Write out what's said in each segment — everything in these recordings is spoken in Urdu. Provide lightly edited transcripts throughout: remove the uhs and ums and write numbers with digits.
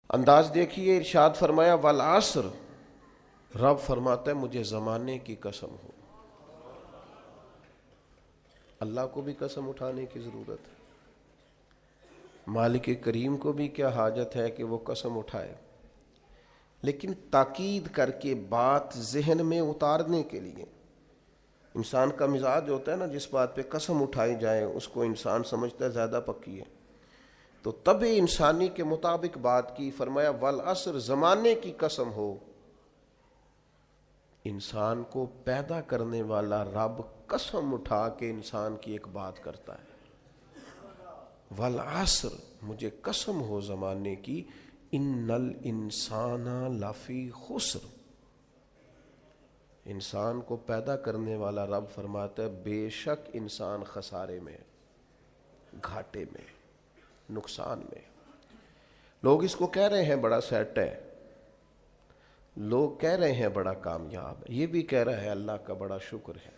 انداز دیکھیے، ارشاد فرمایا والعصر، رب فرماتا ہے مجھے زمانے کی قسم ہو۔ اللہ کو بھی قسم اٹھانے کی ضرورت ہے، مالک کریم کو بھی کیا حاجت ہے کہ وہ قسم اٹھائے، لیکن تاکید کر کے بات ذہن میں اتارنے کے لیے۔ انسان کا مزاج ہوتا ہے نا، جس بات پہ قسم اٹھائی جائے اس کو انسان سمجھتا ہے زیادہ پکی ہے، تو طبع انسانی کے مطابق بات کی، فرمایا والعصر، زمانے کی قسم ہو۔ انسان کو پیدا کرنے والا رب قسم اٹھا کے انسان کی ایک بات کرتا ہے، والعصر، مجھے قسم ہو زمانے کی، ان الانسان لفی خسر، انسان کو پیدا کرنے والا رب فرماتا ہے بے شک انسان خسارے میں، گھاٹے میں، نقصان میں۔ لوگ اس کو کہہ رہے ہیں بڑا سیٹ ہے، لوگ کہہ رہے ہیں بڑا کامیاب ہے، یہ بھی کہہ رہا ہے اللہ کا بڑا شکر ہے،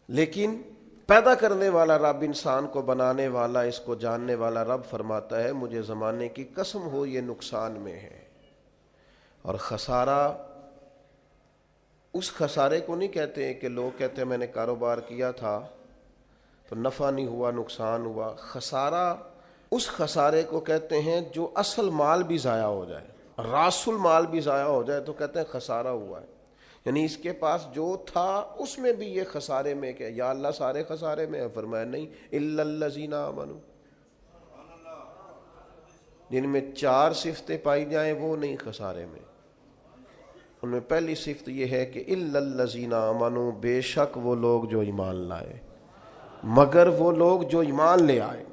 لیکن پیدا کرنے والا رب، انسان کو بنانے والا، اس کو جاننے والا رب فرماتا ہے مجھے زمانے کی قسم ہو یہ نقصان میں ہے۔ اور خسارہ اس خسارے کو نہیں کہتے ہیں کہ لوگ کہتے ہیں میں نے کاروبار کیا تھا تو نفع نہیں ہوا، نقصان ہوا۔ خسارہ اس خسارے کو کہتے ہیں جو اصل مال بھی ضائع ہو جائے، راس المال بھی ضائع ہو جائے تو کہتے ہیں خسارہ ہوا ہے، یعنی اس کے پاس جو تھا اس میں بھی یہ خسارے میں کہ یا اللہ سارے خسارے میں ہے؟ فرمایا نہیں، الا الذین آمنوا، جن میں 4 صفتیں پائی جائیں وہ نہیں خسارے میں۔ ان میں پہلی صفت یہ ہے کہ الا الذین آمنوا، بے شک وہ لوگ جو ایمان لائے، مگر وہ لوگ جو ایمان لے آئے،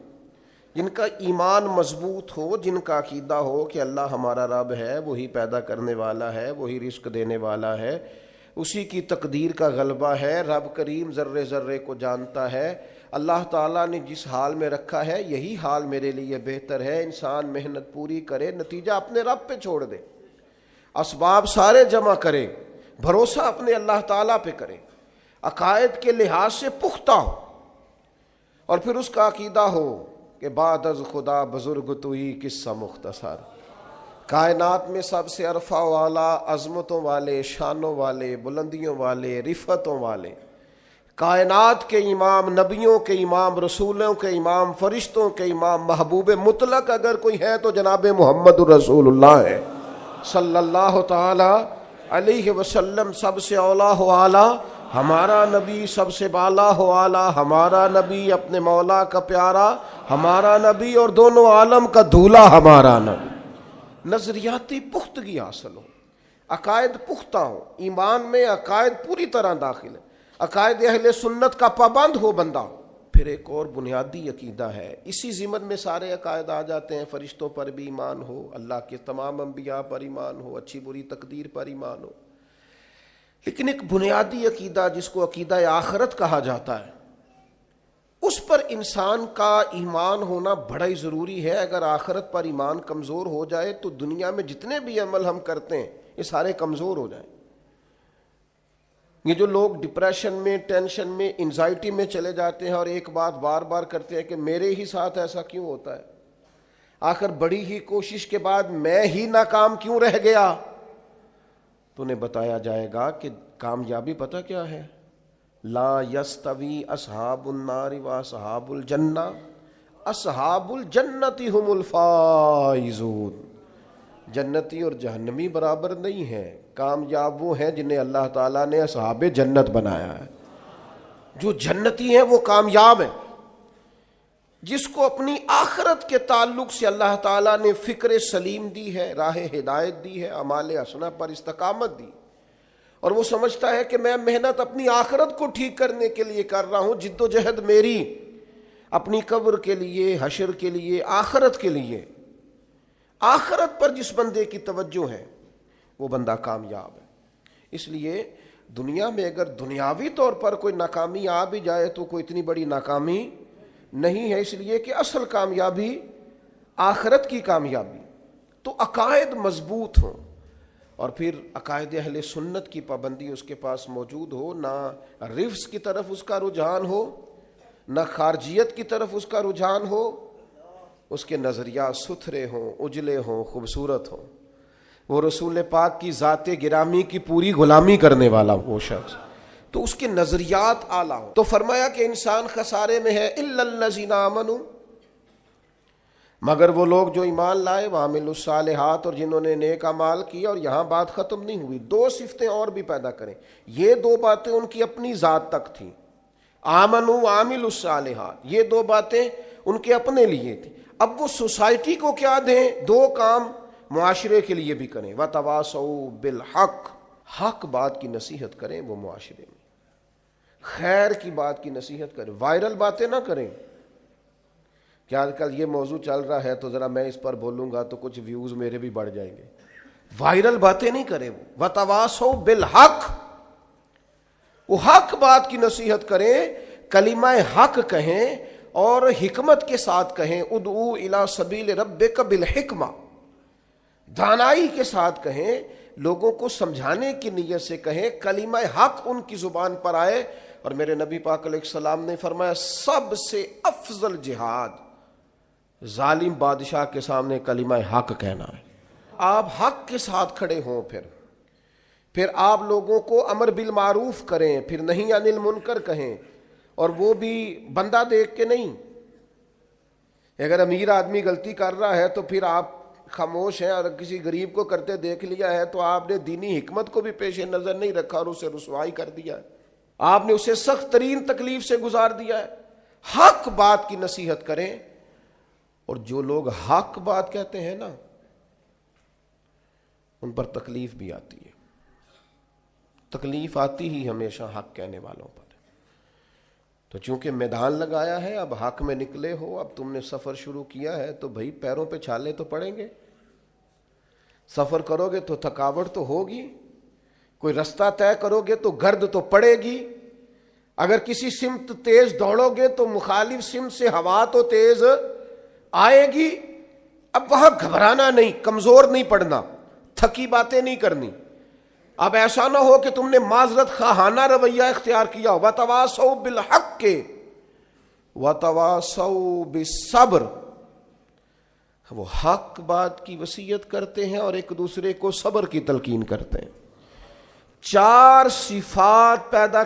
جن کا ایمان مضبوط ہو، جن کا عقیدہ ہو کہ اللہ ہمارا رب ہے، وہی پیدا کرنے والا ہے، وہی رزق دینے والا ہے، اسی کی تقدیر کا غلبہ ہے، رب کریم ذرے ذرے کو جانتا ہے، اللہ تعالیٰ نے جس حال میں رکھا ہے یہی حال میرے لیے بہتر ہے۔ انسان محنت پوری کرے، نتیجہ اپنے رب پہ چھوڑ دے، اسباب سارے جمع کرے، بھروسہ اپنے اللہ تعالیٰ پہ کرے، عقائد کے لحاظ سے پختہ ہو، اور پھر اس کا عقیدہ ہو کہ بعد از خدا بزرگ تو ہی قصہ مختصر، کائنات میں سب سے عرفہ والا، عظمتوں والے، شانوں والے، بلندیوں والے، رفتوں والے، کائنات کے امام، نبیوں کے امام، رسولوں کے امام، فرشتوں کے امام، محبوب مطلق اگر کوئی ہے تو جناب محمد الرسول اللہ ہے صلی اللہ تعالی علیہ وسلم۔ سب سے اولا ہو اعلیٰ ہمارا نبی، سب سے بالا ہو اعلیٰ ہمارا نبی، اپنے مولا کا پیارا ہمارا نبی، اور دونوں عالم کا دھولا ہمارا نبی۔ نظریاتی پختگی حاصل ہو، عقائد پختہ ہو، ایمان میں عقائد پوری طرح داخل ہے، عقائد اہل سنت کا پابند ہو بندہ۔ پھر ایک اور بنیادی عقیدہ ہے، اسی ضمن میں سارے عقائد آ جاتے ہیں، فرشتوں پر بھی ایمان ہو، اللہ کے تمام انبیاء پر ایمان ہو، اچھی بری تقدیر پر ایمان ہو، لیکن ایک بنیادی عقیدہ جس کو عقیدہ آخرت کہا جاتا ہے، اس پر انسان کا ایمان ہونا بڑا ہی ضروری ہے۔ اگر آخرت پر ایمان کمزور ہو جائے تو دنیا میں جتنے بھی عمل ہم کرتے ہیں یہ سارے کمزور ہو جائیں۔ یہ جو لوگ ڈپریشن میں، ٹینشن میں، انزائٹی میں چلے جاتے ہیں اور ایک بات بار بار کرتے ہیں کہ میرے ہی ساتھ ایسا کیوں ہوتا ہے، آخر بڑی ہی کوشش کے بعد میں ہی ناکام کیوں رہ گیا، تو انہیں بتایا جائے گا کہ کامیابی پتہ کیا ہے؟ لا یستوی اصحاب النار و اصحاب الجنہ، اصحاب الجنت هم الفائزون، جنتی اور جہنمی برابر نہیں ہیں، کامیاب وہ ہیں جنہیں اللہ تعالیٰ نے اصحاب جنت بنایا ہے۔ جو جنتی ہیں وہ کامیاب ہیں، جس کو اپنی آخرت کے تعلق سے اللہ تعالیٰ نے فکر سلیم دی ہے، راہ ہدایت دی ہے، اعمال حسنہ پر استقامت دی، اور وہ سمجھتا ہے کہ میں محنت اپنی آخرت کو ٹھیک کرنے کے لیے کر رہا ہوں، جد و جہد میری اپنی قبر کے لیے، حشر کے لیے، آخرت کے لیے۔ آخرت پر جس بندے کی توجہ ہے وہ بندہ کامیاب ہے۔ اس لیے دنیا میں اگر دنیاوی طور پر کوئی ناکامی آ بھی جائے تو کوئی اتنی بڑی ناکامی نہیں ہے، اس لیے کہ اصل کامیابی آخرت کی کامیابی۔ تو عقائد مضبوط ہوں، اور پھر عقائد اہل سنت کی پابندی اس کے پاس موجود ہو، نہ رفض کی طرف اس کا رجحان ہو، نہ خارجیت کی طرف اس کا رجحان ہو، اس کے نظریات ستھرے ہوں، اجلے ہوں، خوبصورت ہوں، وہ رسول پاک کی ذات گرامی کی پوری غلامی کرنے والا وہ شخص، تو اس کے نظریات اعلیٰ ہوں۔ تو فرمایا کہ انسان خسارے میں ہے الا الذین آمنوا، مگر وہ لوگ جو ایمان لائے، وعملوا الصالحات، اور جنہوں نے نیک اعمال کیا۔ اور یہاں بات ختم نہیں ہوئی، دو صفتیں اور بھی پیدا کریں۔ یہ دو باتیں ان کی اپنی ذات تک تھیں، آمنوا وعملوا الصالحات، یہ دو باتیں ان کے اپنے لیے تھیں۔ اب وہ سوسائٹی کو کیا دیں؟ دو کام معاشرے کے لیے بھی کریں، وتواصوا بالحق، حق بات کی نصیحت کریں وہ معاشرے میں، خیر کی بات کی نصیحت کریں، وائرل باتیں نہ کریں کہ آج کل یہ موضوع چل رہا ہے تو ذرا میں اس پر بولوں گا تو کچھ ویوز میرے بھی بڑھ جائیں گے، وائرل باتیں نہیں کریں۔ وہ وتواصوا بالحق، وہ حق بات کی نصیحت کریں، کلمہ حق کہیں اور حکمت کے ساتھ کہیں، ادعو الی سبیل ربک بالحکمہ، دانائی کے ساتھ کہیں، لوگوں کو سمجھانے کی نیت سے کہیں، کلمہ حق ان کی زبان پر آئے۔ اور میرے نبی پاک علیہ السلام نے فرمایا سب سے افضل جہاد ظالم بادشاہ کے سامنے کلمہ حق کہنا ہے۔ آپ حق کے ساتھ کھڑے ہوں، پھر آپ لوگوں کو امر بالمعروف کریں، پھر نہی عن المنکر کہیں، اور وہ بھی بندہ دیکھ کے نہیں۔ اگر امیر آدمی غلطی کر رہا ہے تو پھر آپ خاموش ہیں، اور کسی غریب کو کرتے دیکھ لیا ہے تو آپ نے دینی حکمت کو بھی پیش نظر نہیں رکھا اور اسے رسوائی کر دیا ہے، آپ نے اسے سخت ترین تکلیف سے گزار دیا ہے۔ حق بات کی نصیحت کریں، اور جو لوگ حق بات کہتے ہیں نا ان پر تکلیف بھی آتی ہے، تکلیف آتی ہی ہمیشہ حق کہنے والوں پر۔ تو چونکہ میدان لگایا ہے، اب حق میں نکلے ہو، اب تم نے سفر شروع کیا ہے تو بھائی پیروں پہ چھالے تو پڑیں گے، سفر کرو گے تو تھکاوٹ تو ہوگی، کوئی رستہ طے کرو گے تو گرد تو پڑے گی، اگر کسی سمت تیز دوڑو گے تو مخالف سمت سے ہوا تو تیز آئے گی۔ اب وہاں گھبرانا نہیں، کمزور نہیں پڑنا، تھکی باتیں نہیں کرنی۔ اب ایسا نہ ہو کہ تم نے معذرت خواہانہ رویہ اختیار کیا، وتواصوا بالحق وتواصوا بالصبر، وہ حق بات کی وصیت کرتے ہیں اور ایک دوسرے کو صبر کی تلقین کرتے ہیں۔ چار صفات پیدا